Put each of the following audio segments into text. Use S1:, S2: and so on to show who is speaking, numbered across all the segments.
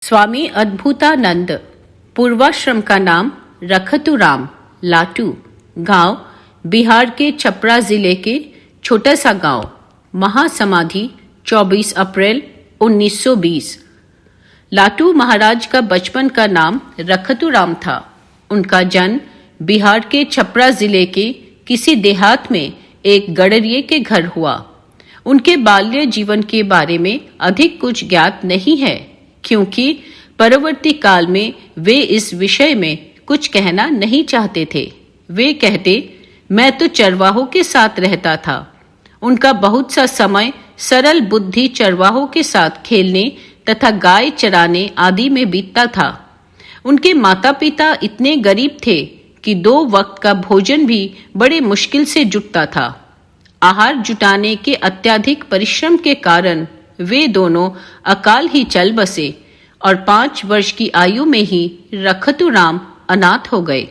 S1: स्वामी अद्भुतानंद। पूर्वाश्रम का नाम रखतुराम, लाटू। गांव बिहार के छपरा जिले के छोटा सा गांव। महासमाधि 24 अप्रैल 1920। लाटू महाराज का बचपन का नाम रखतुराम था। उनका जन्म बिहार के छपरा जिले के किसी देहात में एक गड़रिये के घर हुआ। उनके बाल्य जीवन के बारे में अधिक कुछ ज्ञात नहीं है, क्योंकि परवर्ती काल में वे इस विषय में कुछ कहना नहीं चाहते थे। वे कहते, मैं तो चरवाहों के साथ रहता था। उनका बहुत सा समय सरल बुद्धि चरवाहों के साथ खेलने तथा गाय चराने आदि में बीतता था। उनके माता पिता इतने गरीब थे कि 2 वक्त का भोजन भी बड़े मुश्किल से जुटता था। आहार जुटाने के अत्यधिक परिश्रम के कारण वे दोनों अकाल ही चल बसे और 5 वर्ष की आयु में ही रखतुराम अनाथ हो गए।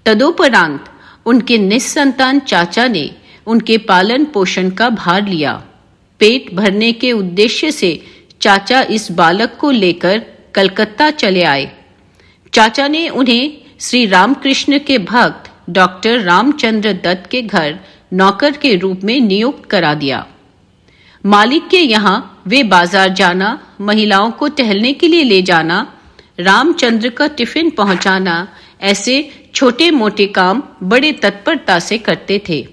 S1: तदोपरांत उनके निस्संतान चाचा ने उनके पालन पोषण का भार लिया। पेट भरने के उद्देश्य से चाचा इस बालक को लेकर कलकत्ता चले आए। चाचा ने उन्हें श्री रामकृष्ण के भक्त डॉक्टर रामचंद्र दत्त के घर नौकर के रूप में नियुक्त करा दिया। मालिक के यहाँ वे बाजार जाना, महिलाओं को टहलने के लिए ले जाना, रामचंद्र का टिफिन पहुंचाना, ऐसे छोटे मोटे काम बड़े तत्परता से करते थे।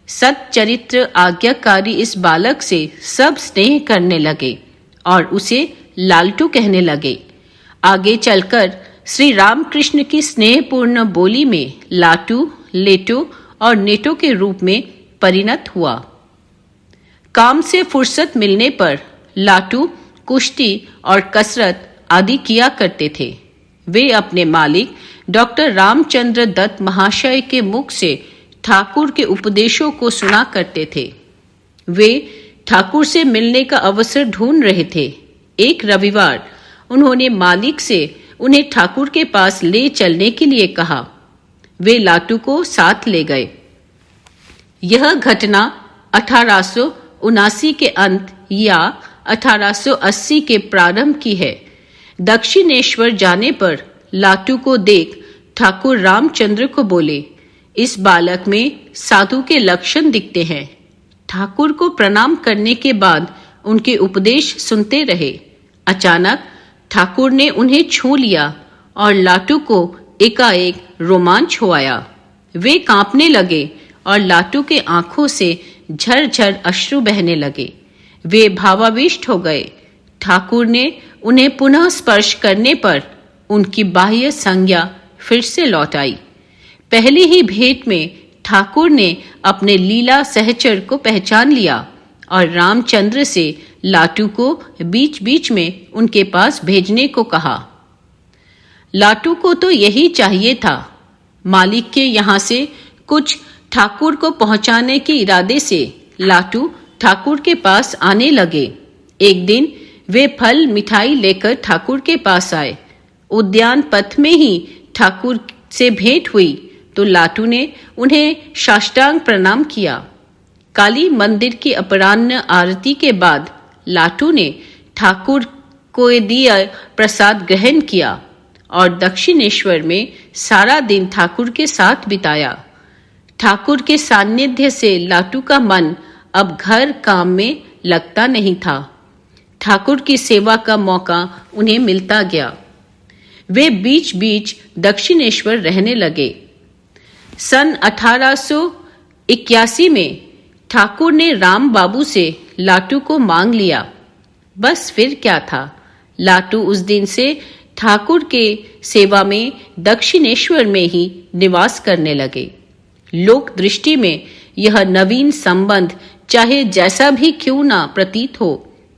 S1: सच्चरित्र आज्ञाकारी इस बालक से सब स्नेह करने लगे और उसे लालटू कहने लगे। आगे चलकर श्री रामकृष्ण की स्नेहपूर्ण बोली में लाटू, लेटो और नेटो के रूप में परिणत हुआ। काम से फुर्सत मिलने पर लाटू कुश्ती और कसरत आदि किया करते थे। वे अपने मालिक डॉक्टर रामचंद्र दत्त महाशय के मुख से ठाकुर के उपदेशों को सुना करते थे। वे ठाकुर से मिलने का अवसर ढूंढ रहे थे। एक रविवार उन्होंने मालिक से उन्हें ठाकुर के पास ले चलने के लिए कहा। वे लाटू को साथ ले गए। यह घटना 1879 के अंत या 1880 के प्रारंभ की है। दक्षिणेश्वर जाने पर लाटू को देख ठाकुर रामचंद्र को बोले, इस बालक में साधु के लक्षण दिखते हैं। ठाकुर को प्रणाम करने के बाद उनके उपदेश सुनते रहे। अचानक ठाकुर ने उन्हें छू लिया और लाटू को एकाएक रोमांच हो आया। वे कांपने लगे और लाटू के आंखों से झरझर अश्रु बहने लगे। वे भावाविष्ट हो गए। ठाकुर ने उन्हें पुनः स्पर्श करने पर उनकी बाह्य संज्ञा फिर से लौट आई। पहले ही भेंट में ठाकुर ने अपने लीला सहचर को पहचान लिया और रामचंद्र से लाटू को बीच बीच में उनके पास भेजने को कहा। लाटू को तो यही चाहिए था। मालिक के यहाँ से कुछ ठाकुर को पहुंचाने के इरादे से लाटू ठाकुर के पास आने लगे। एक दिन वे फल मिठाई लेकर ठाकुर के पास आए। उद्यान पथ में ही ठाकुर से भेंट हुई तो लाटू ने उन्हें साष्टांग प्रणाम किया। काली मंदिर की अपराह्न आरती के बाद लाटू ने ठाकुर को दिया प्रसाद ग्रहण किया और दक्षिणेश्वर में सारा दिन ठाकुर के साथ बिताया। ठाकुर के सान्निध्य से लाटू का मन अब घर काम में लगता नहीं था। ठाकुर की सेवा का मौका उन्हें मिलता गया। वे बीच बीच दक्षिणेश्वर रहने लगे। सन 1881 में ठाकुर ने राम बाबू से लाटू को मांग लिया। बस फिर क्या था, लाटू उस दिन से ठाकुर के सेवा में दक्षिणेश्वर में ही निवास करने लगे। लोक दृष्टि में यह नवीन संबंध चाहे जैसा भी क्यों ना प्रतीत हो,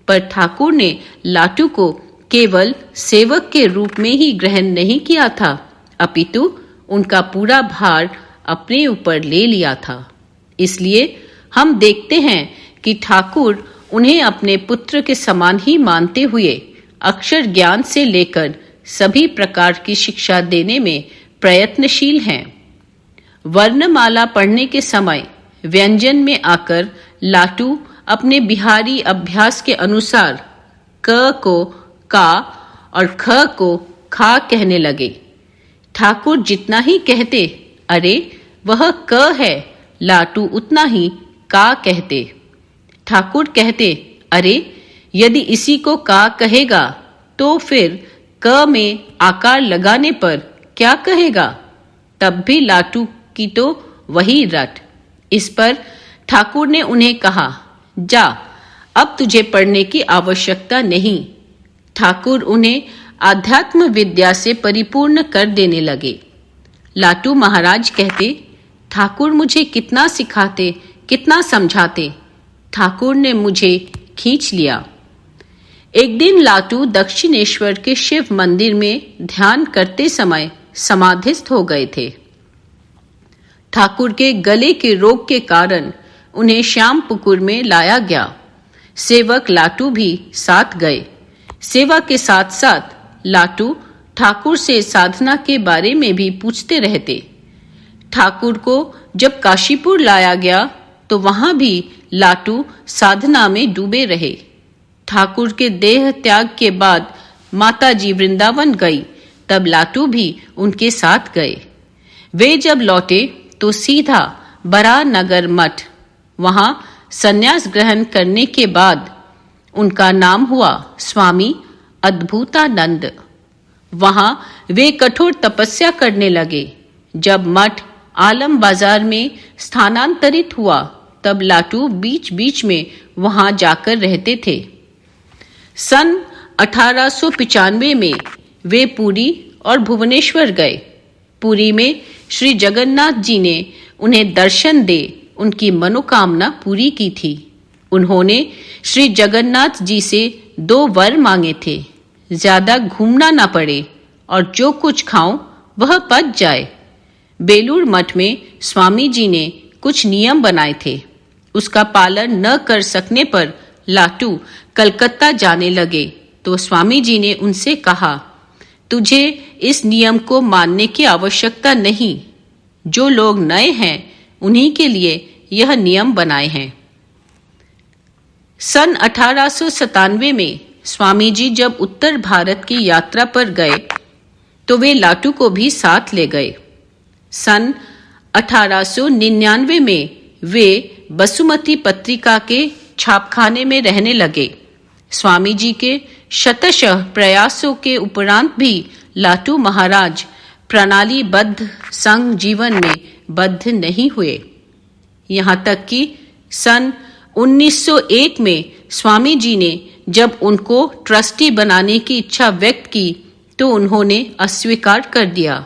S1: पर ठाकुर ने लाटू को केवल सेवक के रूप में ही ग्रहण नहीं किया था, अपितु उनका पूरा भार अपने ऊपर ले लिया था। इसलिए हम देखते हैं कि ठाकुर उन्हें अपने पुत्र के समान ही मानते हुए अक्षर ज्ञान से लेकर सभी प्रकार की शिक्षा देने में प्रयत्नशील हैं। वर्णमाला पढ़ने के समय व्यंजन में आकर लाटू अपने बिहारी अभ्यास के अनुसार क को का और ख को खा कहने लगे। ठाकुर जितना ही कहते, अरे वह क है, लाटू उतना ही का कहते। ठाकुर कहते, अरे यदि इसी को का कहेगा तो फिर क में आकार लगाने पर क्या कहेगा? तब भी लाटू की तो वही रट। इस पर ठाकुर ने उन्हें कहा, जा, अब तुझे पढ़ने की आवश्यकता नहीं। ठाकुर उन्हें आध्यात्म विद्या से परिपूर्ण कर देने लगे। लाटू महाराज कहते, ठाकुर मुझे कितना सिखाते, कितना समझाते। ठाकुर ने मुझे खींच लिया। एक दिन लाटू दक्षिणेश्वर के शिव मंदिर में ध्यान करते समय समाधिस्थ हो गए थे। ठाकुर के गले के रोग के कारण उन्हें श्यामपुकुर में लाया गया। सेवक लाटू भी साथ गए। सेवा के साथ साथ लाटू ठाकुर से साधना के बारे में भी पूछते रहते। ठाकुर को जब काशीपुर लाया गया तो वहां भी लाटू साधना में डूबे रहे। ठाकुर के देह त्याग के बाद माताजी वृंदावन गई, तब लाटू भी उनके साथ गए। वे जब लौटे तो सीधा बरानगर मठ, वहां संन्यास ग्रहण करने के बाद उनका नाम हुआ स्वामी अद्भुतानंद। वहां वे कठोर तपस्या करने लगे। जब मठ आलम बाजार में स्थानांतरित हुआ तब लाटू बीच बीच में वहां जाकर रहते थे। सन 1895 में वे पुरी और भुवनेश्वर गए। पुरी में श्री जगन्नाथ जी ने उन्हें दर्शन दे उनकी मनोकामना पूरी की थी। उन्होंने श्री जगन्नाथ जी से 2 वर मांगे थे, ज्यादा घूमना ना पड़े और जो कुछ खाऊं वह पच जाए। बेलूर मठ में स्वामी जी ने कुछ नियम बनाए थे, उसका पालन न कर सकने पर लाटू कलकत्ता जाने लगे तो स्वामी जी ने उनसे कहा, तुझे इस नियम को मानने की आवश्यकता नहीं। जो लोग नए हैं उन्हीं के लिए यह नियम बनाए हैं। सन 1897 में स्वामी जी जब उत्तर भारत की यात्रा पर गए तो वे लाटू को भी साथ ले गए। सन 1899 में वे बसुमती पत्रिका के छापखाने में रहने लगे। स्वामी जी के शतशः प्रयासों के उपरांत भी लाटू महाराज प्रणालीबद्ध संघ जीवन में बद्ध नहीं हुए। यहाँ तक कि सन 1901 में स्वामी जी ने जब उनको ट्रस्टी बनाने की इच्छा व्यक्त की तो उन्होंने अस्वीकार कर दिया।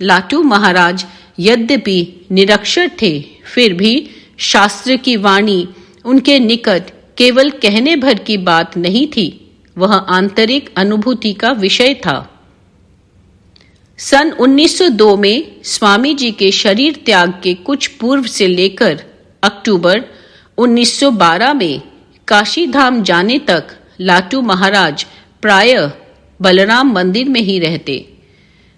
S1: लाटू महाराज यद्यपि निरक्षर थे, फिर भी शास्त्र की वाणी उनके निकट केवल कहने भर की बात नहीं थी, वह आंतरिक अनुभूति का विषय था। सन 1902 में स्वामी जी के शरीर त्याग के कुछ पूर्व से लेकर अक्टूबर 1912 में काशी धाम जाने तक लाटू महाराज प्रायः बलराम मंदिर में ही रहते।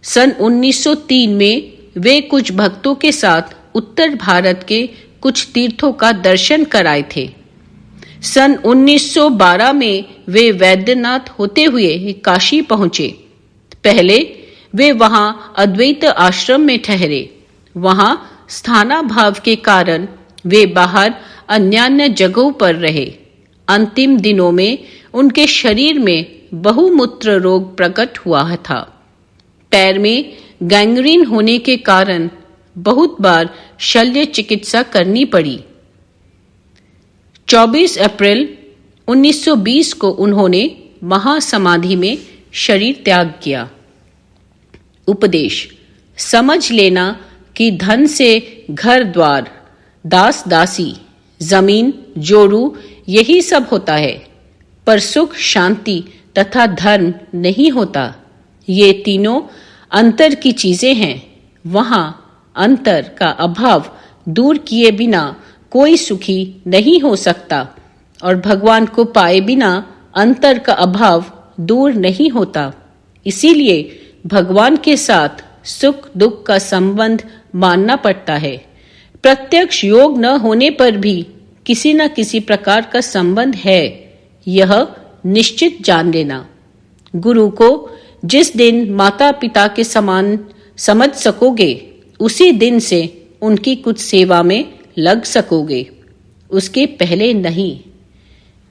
S1: सन 1903 में वे कुछ भक्तों के साथ उत्तर भारत के कुछ तीर्थों का दर्शन कराए थे। सन 1912 में वे वैद्यनाथ होते हुए काशी पहुंचे। पहले वे वहां अद्वैत आश्रम में ठहरे। वहां स्थानाभाव के कारण वे बाहर अन्यान्य जगहों पर रहे। अंतिम दिनों में उनके शरीर में बहुमूत्र रोग प्रकट हुआ था। पैर में गैंग्रीन होने के कारण बहुत बार शल्य चिकित्सा करनी पड़ी। 24 अप्रैल 1920 को उन्होंने महासमाधि में शरीर त्याग किया। उपदेश: समझ लेना कि धन से घर द्वार, दास दासी, जमीन, जोड़ू यही सब होता है, पर सुख, शांति तथा धर्म नहीं होता। ये तीनों अंतर की चीजें हैं। वहां अंतर का अभाव दूर किए बिना कोई सुखी नहीं हो सकता और भगवान को पाए बिना अंतर का अभाव दूर नहीं होता। इसीलिए भगवान के साथ सुख दुख का संबंध मानना पड़ता है। प्रत्यक्ष योग न होने पर भी किसी न किसी प्रकार का संबंध है, यह निश्चित जान लेना। गुरु को जिस दिन माता पिता के समान समझ सकोगे, उसी दिन से उनकी कुछ सेवा में लग सकोगे, उसके पहले नहीं।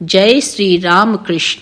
S1: जय श्री राम कृष्ण।